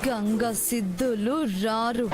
గంగ సిద్ధులు రారు.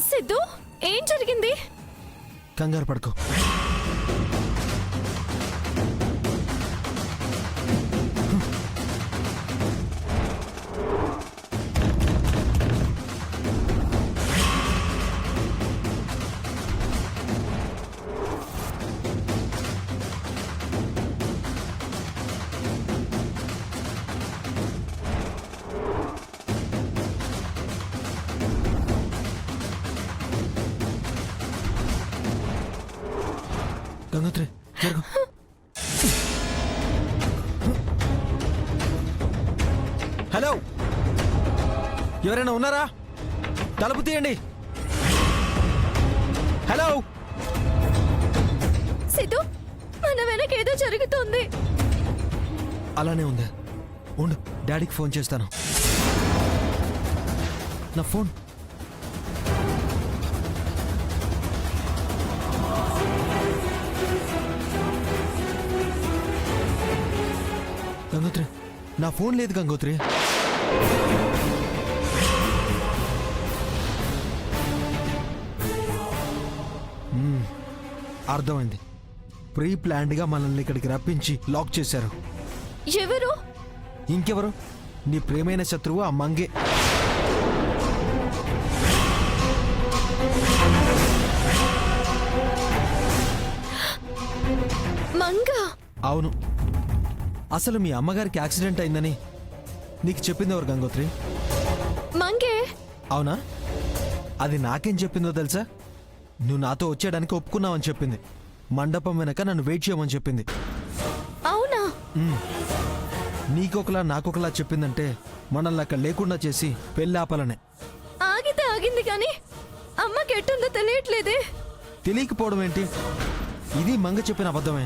సిద్ధు, ఏం జరిగింది? కంగారు పడుకో. గంగోత్రి, జరుగు. హలో, ఎవరైనా ఉన్నారా? తలుపు తీయండి. హలో సిద్ధు, మన వెనక ఏదో జరుగుతోంది. అలానే ఉందా? ఉండు, డాడీకి ఫోన్ చేస్తాను. నా ఫోన్. గంగోత్రి, నా ఫోన్ లేదు గంగోత్రి. అర్థమైంది. ప్రీ ప్లాన్డ్గా మనల్ని ఇక్కడికి రప్పించి లాక్ చేశారు. ఎవరు? ఇంకెవరు? నీ ప్రేమైన శత్రువు ఆ మంగే. మంగ? అవును. అసలు మీ అమ్మగారికి యాక్సిడెంట్ అయిందని నీకు చెప్పింది ఎవరు గంగోత్రి? మంగే. అవునా? అది నాకేం చెప్పిందో తెలుసా? నువ్వు నాతో వచ్చేయడానికి ఒప్పుకున్నావని చెప్పింది. మండపం వెనక నన్ను వెయిట్ చేయమని చెప్పింది. అవునా? నీకొకలా నాకొకలా చెప్పిందంటే మనల్ని అక్కడ లేకుండా చేసి పెళ్ళి ఆపాలనే. ఆగితే ఆగింది కానీ అమ్మకి ఎట్టుందో తెలియట్లేదే. తెలియకపోవడం ఏంటి? ఇది మంగ చెప్పిన అబద్ధమే.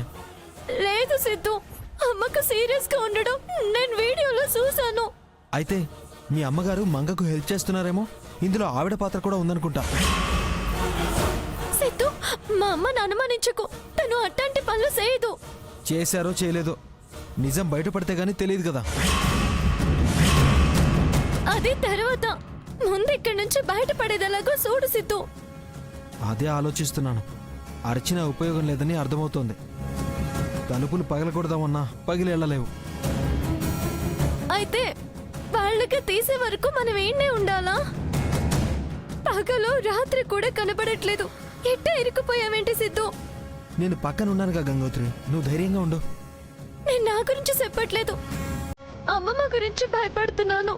లేదు సిద్ధు, అమ్మకు సీరియస్ గా ఉండడం నేను వీడియోలో చూశాను. అయితే మీ అమ్మగారు మంగకు హెల్ప్ చేస్తున్నారేమో. ఇందులో ఆవిడ పాత్ర కూడా ఉందనుకుంటా. సిద్ధు, మా అమ్మను అనుమానించకు. తను అట్లాంటి పనులు చేయదు. చేశారో చేయలేదో నిజం బయటపడితే గానీ తెలియదు కదా. అదే తర్వాత. ముందు ఇక్కడి నుంచి బయటపడేదలాగో చూడు సిద్ధు. అదే ఆలోచిస్తున్నాను. అరిచినా ఉపయోగం లేదని అర్థమవుతోంది. తలుపులు పగలకూడదామన్నా పగిలి వెళ్ళలేవు. అయితే వాళ్ళకి తీసే వరకు మనం ఏంనే ఉండాలా? పగలు రాత్రి కూడా కనబడట్లేదు. ఎట్ట ఇరుక్కుపోయావేంటి సిద్ధు? నేను పక్కనున్నానుగా గంగోత్రి, నువ్వు ధైర్యంగా ఉండు. నేను నా గురించి చెప్పట్లేదు, అమ్మమ్మ గురించి భయపడుతున్నాను.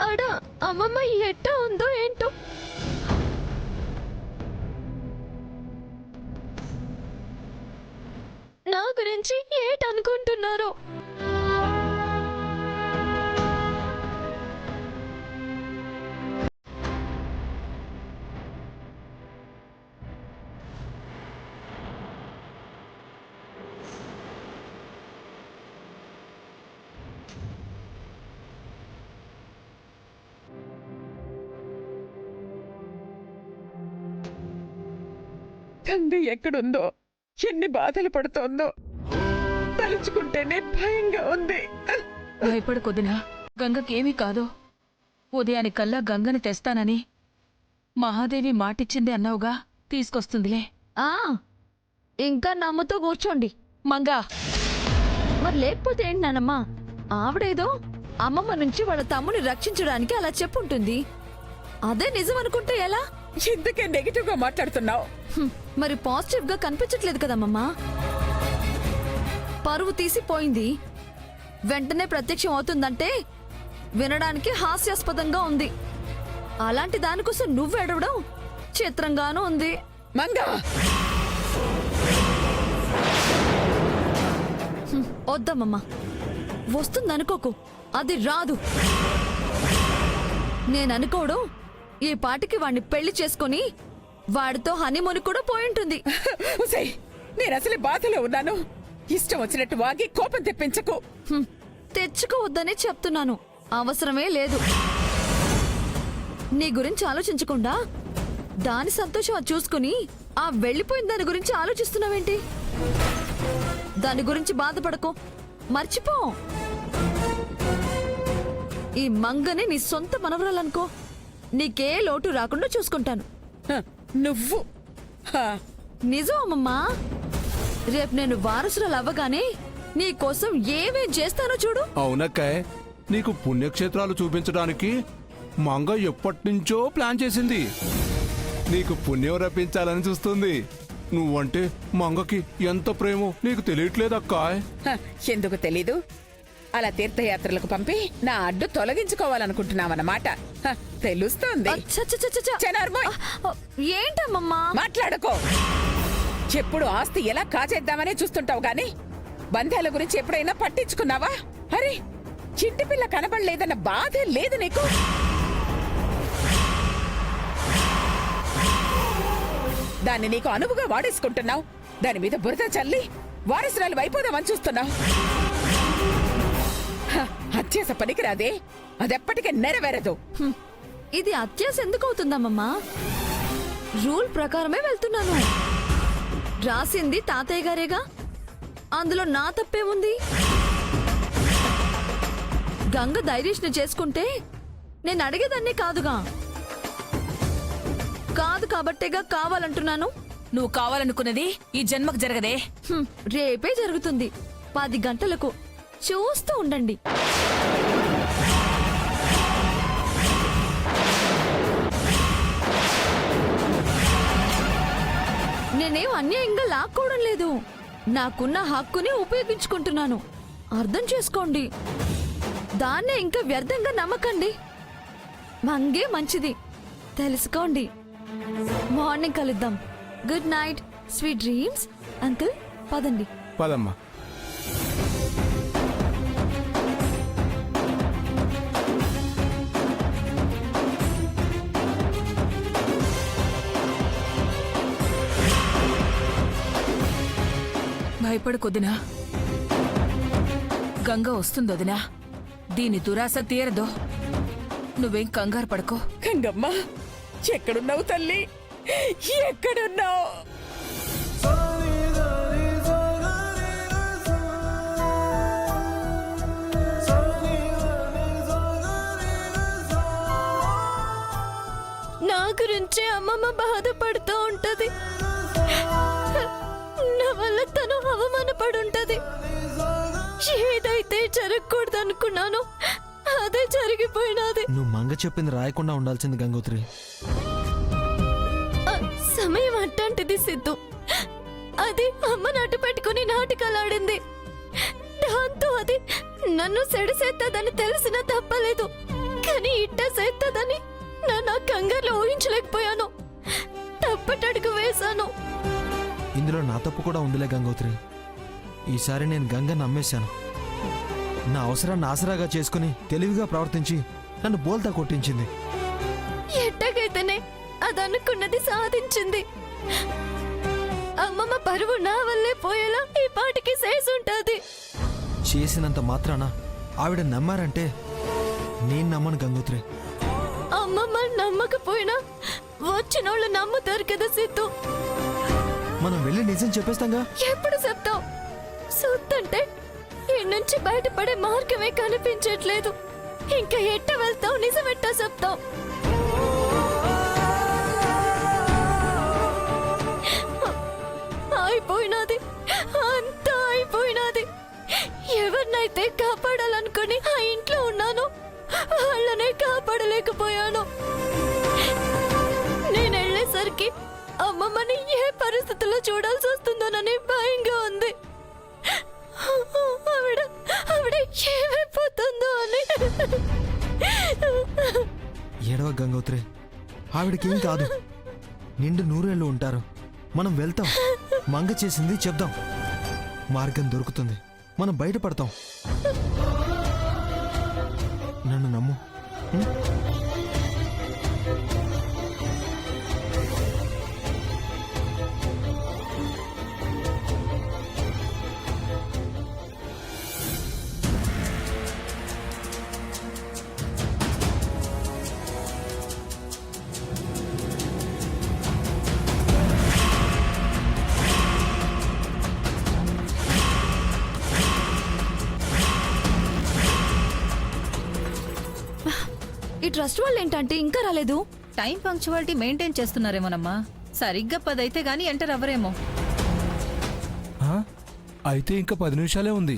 అడ అమ్మమ్మ ఎట్ట ఉందో ఏంటో. నా గురించి ఏటనుకుంటున్నారో. గంగ ఎక్కడుందో, ఎన్ని బాధలు పడుతోందో తలుచుకుంటేనే భయంగా ఉంది. భయపడకొద్దినా, గంగకేమీ కాదు. ఉదయానికల్లా గంగని తెస్తానని మహాదేవి మాటిచ్చింది అన్నావుగా, తీసుకొస్తుందిలే. ఆ ఇంకా నమ్ముతూ కూర్చోండి. మంగా, మరి లేకపోతే ఏంటి నానమ్మా? ఆవిడేదో అమ్మమ్మ నుంచి వాళ్ళ తమ్ముని రక్షించడానికి అలా చెప్పుంటుంది. అదే నిజం అనుకుంటే ఎలా? ఎందుకే నెగిటివ్ గా మాట్లాడుతున్నావు? మరి పాజిటివ్ గా కనిపించట్లేదు కదమ్మమ్మా. పరువు తీసిపోయింది, వెంటనే ప్రత్యక్షం అవుతుందంటే వినడానికి హాస్యాస్పదంగా ఉంది. అలాంటి దానికోసం నువ్వు ఎడవడం చిత్రంగానూ ఉంది. మంగా, వద్దమ్మమ్మా, వస్తుందనుకోకు, అది రాదు. నేననుకోవడం ఈ పాటికి వాణ్ణి పెళ్లి చేసుకుని వాడితో హనీమూన్ కూడా పోయింటుంది. ఉసేయ్, నేను అసలే బాధలో ఉన్నాను. ఇష్టం వచ్చినట్టు వాగి కోపం తెప్పించకు. తెచ్చుకోవద్దని చెప్తున్నాను, అవసరమే లేదు. నీ గురించి ఆలోచించకుండా దాని సంతోషం అది చూసుకుని ఆ వెళ్ళిపోయిన దాని గురించి ఆలోచిస్తున్నావేంటి? దాని గురించి బాధపడకు, మర్చిపో. ఈ మంగని నీ సొంత మనవరాలనుకో, నీకే లోటు రాకుండా చూసుకుంటాను. హ, నువ్వు హ, నిజం అమ్మమ్మా. రేపు నేను వారసురాలు అవ్వగానే నీ కోసం ఏమేం చేస్తానో చూడు. అవునక్కాయ్, నీకు పుణ్యక్షేత్రాలు చూపించడానికి మంగ ఎప్పటినుంచో ప్లాన్ చేసింది. నీకు పుణ్యం రప్పించాలని చూస్తుంది. నువ్వంటే మంగకి ఎంత ప్రేమో నీకు తెలియట్లేదక్కాయ్. హ, ఎందుకు తెలీదు? అలా తీర్థయాత్రలకు పంపి నా అడ్డు తొలగించుకోవాలనుకుంటున్నావన్నమాట. హ, తెలుస్తోంది. అచ్చచ్చచ్చచ్చ. చెనార్మోయ్, ఏంటమ్మమ్మా? మాట్లాడుకో. ఎప్పుడు ఆస్తి ఎలా కాజేద్దామనే చూస్తుంటావు గాని బంధాల గురించి ఎప్పుడైనా పట్టించుకున్నావా? అరే, ఇంటి పిల్ల కనబడలేదన్న బాధే లేదు నీకు. దాన్ని నీకు అనువుగా వాడేసుకుంటున్నావు. దాని మీద బురద చల్లి వారసురాలు అయిపోదామని చూస్తున్నావు. హ, అత్యాస పనికిరాదే, అదెప్పటికీ నెరవేరదు. ఇది అత్యాస ఎందుకు అవుతుందమ్మమ్మా? రూల్ ప్రకారమే వెళ్తున్నాను. రాసింది తాతయ్య గారేగా, అందులో నా తప్పే ఉంది. గంగ ధైర్యష్ని చేసుకుంటే నేను అడిగేదాన్ని కాదుగా. కాదు కాబట్టేగా కావాలంటున్నాను. నువ్వు కావాలనుకున్నది ఈ జన్మకు జరగదే. రేపే జరుగుతుంది 10 గంటలకు. చూస్తూ ఉండండి. నేనేం అన్యాయంగా లాక్కోవడం లేదు. నాకున్న హక్కుని ఉపయోగించుకుంటున్నాను. అర్థం చేసుకోండి. దాన్నే ఇంకా వ్యర్థంగా నమ్మకండి. మంగే మంచిది, తెలుసుకోండి. మార్నింగ్ కలుద్దాం. Good night, sweet dreams. Uncle పదండి. పదమ్మా. భయపడకొద్దినా, గంగ వస్తుందొదినా. దీని దురాశ తీరదో. నువ్వేం కంగారు పడకో. గంగమ్మ, ఎక్కడున్నావు తల్లి? ఎక్కడున్నావు? నా గురించి అమ్మమ్మ బాధపడుతూ ఉంటది. నా వల్ల తను అవమానపడుంటది. ఏదైతే జరగకూడదనుకున్నానో అదే జరిగిపోయినది. నువ్వు మంగ చెప్పింది రాయకుండా ఉండాల్సింది గంగోత్రి. సమయం అట్టంటిది సిద్ధు. అది అమ్మ నాటు పెట్టుకుని నాటకాలాడింది. దాంతో అది నన్ను సెడిసేత్తదని తెలిసిన తప్పలేదు. కానీ ఇట్ట సేత్తదని నా కంగారులో ఊహించలేకపోయాను. తప్పటడుగు వేశాను. ఇందులో నా తప్పు కూడా ఉందిలే గంగోత్రి. ఈసారి నేను గంగ నమ్మేశాను. నా అవసరాన్ని ఆసరాగా చేసుకుని తెలివిగా ప్రవర్తించి నన్ను బోల్తా కొట్టించింది. ఎట్టగైతేనే అదనుకున్నది సాధించింది. అమ్మమ్మ పరువు నా వల్లే పోయేలా ఈ పాటికి చేసుంటది. చేసినంత మాత్రాన ఆవిడ నమ్మారంటే నేను నమ్మను గంగోత్రి. అమ్మమ్మ నమ్మకపోయినా వచ్చినోళ్ళు నమ్ముతారు కదా సిద్ధు. మనం వెళ్ళి నిజం చెప్పేస్తాంగా. ఎప్పుడు చెప్తావు? సూత్తంటే ఈ నుంచి బయటపడే మార్గమే కనిపించట్లేదు. ఇంకా ఎట్ట వెళ్తావు? నిజమెట్టా చెప్తావు? అయిపోయినది, అంతా అయిపోయినది. ఎవరినైతే కాపాడాలనుకుని ఆ ఇంట్లో ఉన్నాను, వాళ్ళనే కాపాడలేకపోయాను. నేను వెళ్ళేసరికి అమ్మమ్మని ఏ పరిస్థితుల్లో చూడాల్సి వస్తుందోనని భయంగా ఉంది. ఆవిడ ఏమైపోతుందో అని. ఏడవ గంగోత్రి, ఆవిడకేం కాదు. నిండు నూరేళ్ళు ఉంటారు. మనం వెళ్తాం, మంగ చేసింది చెప్దాం. మార్గం దొరుకుతుంది, మనం బయటపడతాం. నన్ను నమ్ము. ఉం? ఈ ట్రస్ట్ వాళ్ళు ఏంటంటే ఇంకా రాలేదు? టైం పంక్చువాలిటీ మెయింటైన్ చేస్తున్నారేమోనమ్మా. సరిగ్గా 10 అయితే గానీ ఎంటర్ అవ్వరేమో. ఆ? అయితే ఇంకా 10 నిమిషాలే ఉంది.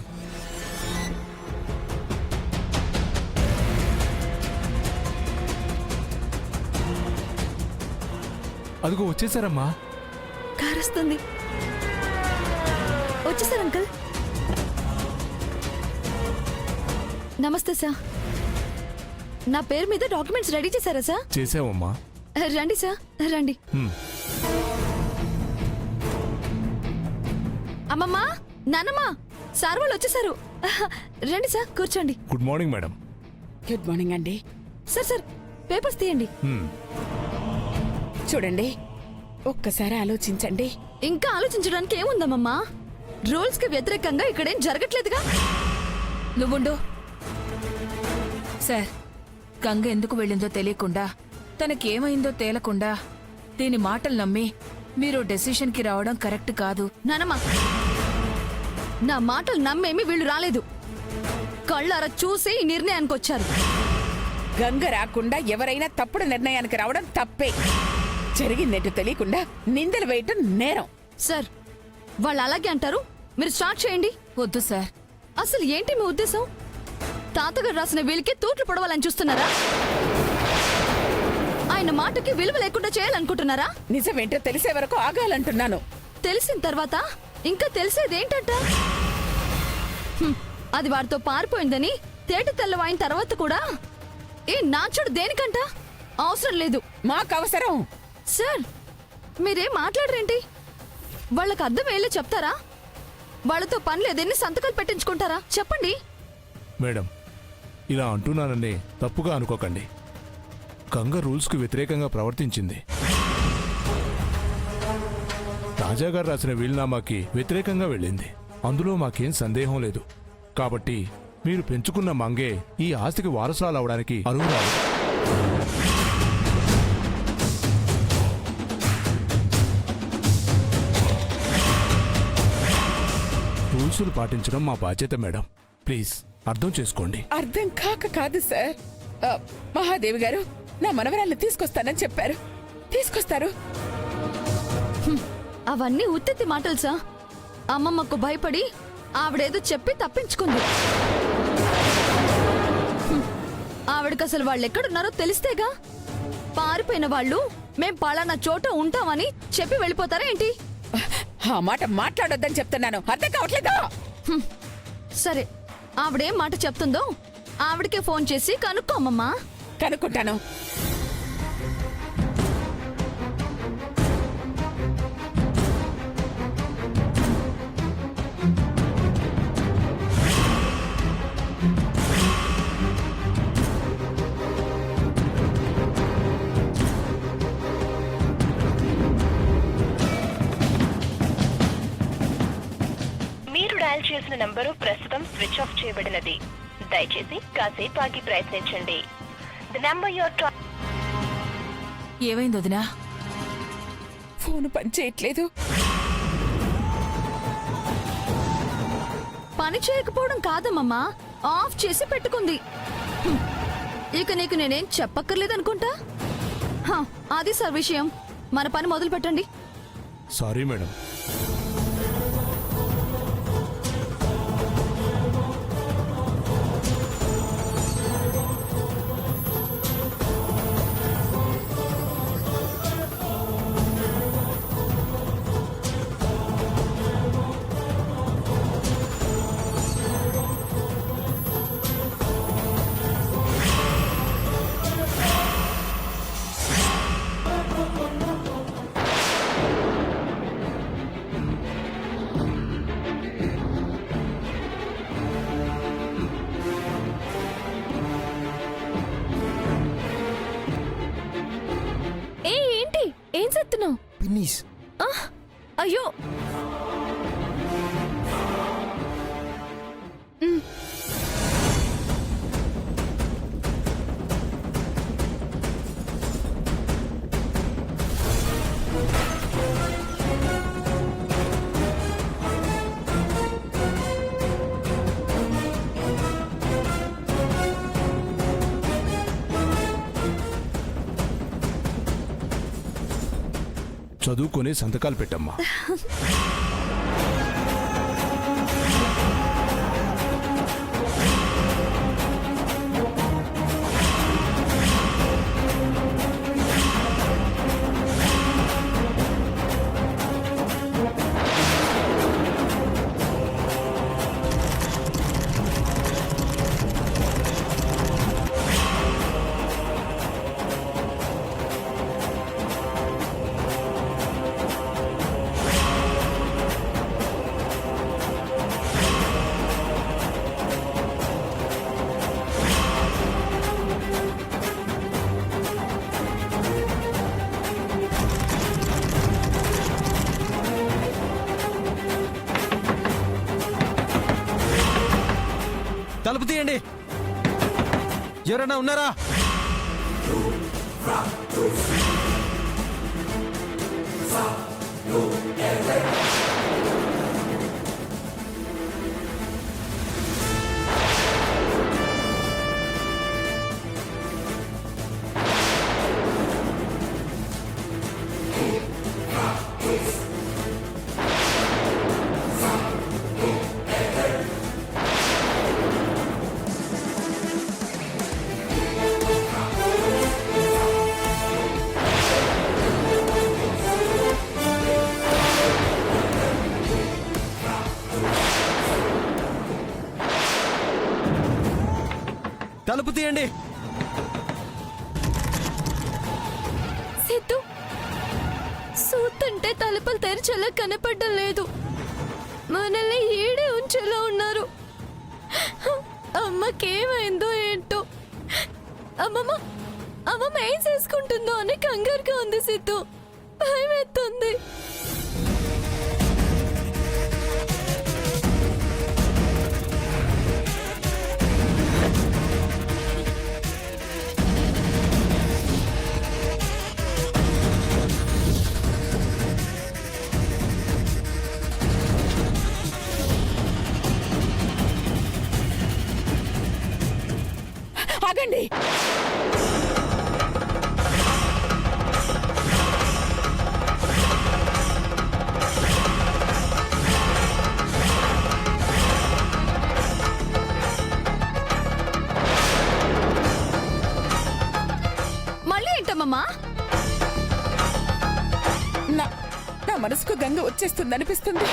అదిగో వచ్చేసారమ్మా. కార్ వస్తుంది. వచ్చేసారు అంకుల్. నమస్తే సార్. నా పేరు మీద డాక్యుమెంట్స్ రెడీ చేశారా సార్? చేసావమ్మా. రండి సార్, రండి. అమ్మమ్మ, నానమ్మ, సార్ వాళ్ళు వచ్చేసారు. రండి సార్, కూర్చోండి. Good morning madam. Good morning అండి. సార్ పేపర్స్ తీయండి. చూడండి, ఒక్కసారి ఆలోచించండి. ఇంకా ఆలోచించడానికి ఏముందమ్మమ్మా? రూల్స్ కి వ్యతిరేకంగా ఇక్కడేం జరగట్లేదుగా. నువ్వుండు. సార్, గంగ ఎందుకు వెళ్ళిందో తెలియకుండా, తనకేమైందో తేలకుండా దీని మాటలు నమ్మి మీరు డెసిషన్కి రావడం కరెక్ట్ కాదు. నానమ్మ, నా మాటలు నమ్మేమి వీళ్ళు రాలేదు. కళ్ళారా చూసి ఈ నిర్ణయానికి వచ్చారు. గంగ రాకుండా ఎవరైనా తప్పుడు నిర్ణయానికి రావడం తప్పే. జరిగిందేంటో తెలియకుండా నిందలు వేయటం నేరం. సార్, వాళ్ళు అలాగే అంటారు. మీరు స్టార్ట్ చేయండి. వద్దు సార్. అసలు ఏంటి మీ ఉద్దేశం? తాతగారు రాసిన వీళ్ళకి తూట్లు పొడవాలని చూస్తున్నారా? ఆయన మాటకి విలువ లేకుండా చేయాలనుకుంటున్నారా? నిజమేంటో తెలిసే వరకు ఆగాలంటున్నాను. తెలిసిన తర్వాత ఇంకా తెలిసేదేంటంట? అది వారితో పారిపోయిందని తేట తెల్లవాయిన తర్వాత కూడా ఈ నాచుడు దేనికంట? అవసరం లేదు. మాకు అవసరం. సార్, మీరేం మాట్లాడరేంటి? వాళ్ళకి అర్థం వేయలే చెప్తారా? వాళ్ళతో పని లేదని సంతకాలు పెట్టించుకుంటారా? చెప్పండి. మేడం, ఇలా అంటున్నానని తప్పుగా అనుకోకండి. గంగ రూల్స్కు వ్యతిరేకంగా ప్రవర్తించింది. రాజాగారు రాసిన వీలునామాకి వ్యతిరేకంగా వెళ్ళింది. అందులో మాకేం సందేహం లేదు. కాబట్టి మీరు పెంచుకున్న మంగే ఈ ఆస్తికి వారసురాలు అవడానికి అర్హురాలు. రూల్సులు పాటించడం మా బాధ్యత మేడం. ప్లీజ్ అర్థం చేసుకోండి. అర్థం కాక కాదు సార్. మహాదేవి గారు నా మనవరాల్ని తీసుకొస్తానని చెప్పారు. తీసుకొస్తారు. అవన్నీ ఉత్తెత్తి మాటలు సార్. అమ్మమ్మకు భయపడి ఆవిడేదో చెప్పి తప్పించుకుంది. ఆవిడకి అసలు వాళ్ళు ఎక్కడున్నారో తెలిస్తేగా. పారిపోయిన వాళ్ళు మేం పలానా చోట ఉంటామని చెప్పి వెళ్ళిపోతారా ఏంటి? ఆ మాట మాట్లాడొద్దని చెప్తున్నాను. అర్థం కావట్లేదా? సరే, ఆవిడేం మాట చెప్తుందో ఆవిడకే ఫోన్ చేసి కనుక్కోమమ్మా. కనుక్కుంటాను. మీరు డయల్ చేసిన నంబరు ప్రస్తుతం స్విచ్ ఆఫ్ చేయబడినది. దయచేసి కాసేపు ఆగి ప్రయత్నించండి. ది నంబర్ యువర్ ఏమైంది వదినా? ఫోన్ పనిచేయట్లేదు. పని చేయకపోవడం కాదమ్మమ్మా, ఆఫ్ చేసి పెట్టుకుంది. హ్మ్. ఇక నీకు నేనేం చెప్పక్కర్లేదనుకుంటా. హ, అది సార్ విషయం. మన పని మొదలు పెట్టండి. Sorry madam. ఏంటి ఏం చెప్తున్నావు? పిన్నీస్. అయ్యో, చదువుకొని సంతకాలు పెట్టమ్మా. తలుపు తీయండి. ఎవరైనా ఉన్నారా? తలుపు తీయండి. సిద్ధు, సూతుంటే తలుపులు తెరిచేలా కనపడడం లేదు. మనల్ని ఏడే ఉంచేలా ఉన్నారు. అమ్మకేమైందో ఏంటో. అమ్మమ్మ అమ్మమ్మ ఏం చేసుకుంటుందో అని కంగారుగా ఉంది సిద్ధు. భయం ఎత్తుంది. ఆగండి. మళ్ళీ ఏంటమ్మమ్మా? నా మనసుకు గంగ వచ్చేస్తుందనిపిస్తుంది.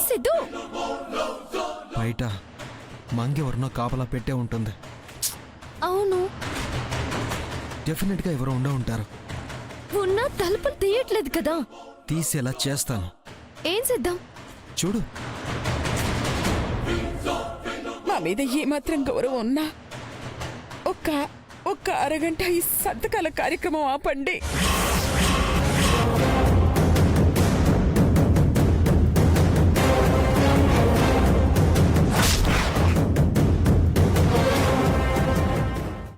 సిద్ధు, బయట మంగెవరినో కాపలా పెట్టే ఉంటుంది. అవును, డెఫినెట్ గా ఎవరో ఉండే ఉంటారు. ఉన్నా తలుపులు తీయట్లేదు కదా. తీసేలా చేస్తాను. ఏం చేద్దాం? చూడు. మా మీద ఏమాత్రం గౌరవం ఉన్నా ఒక్క అరగంట ఈ సంతకాల కార్యక్రమం ఆపండి.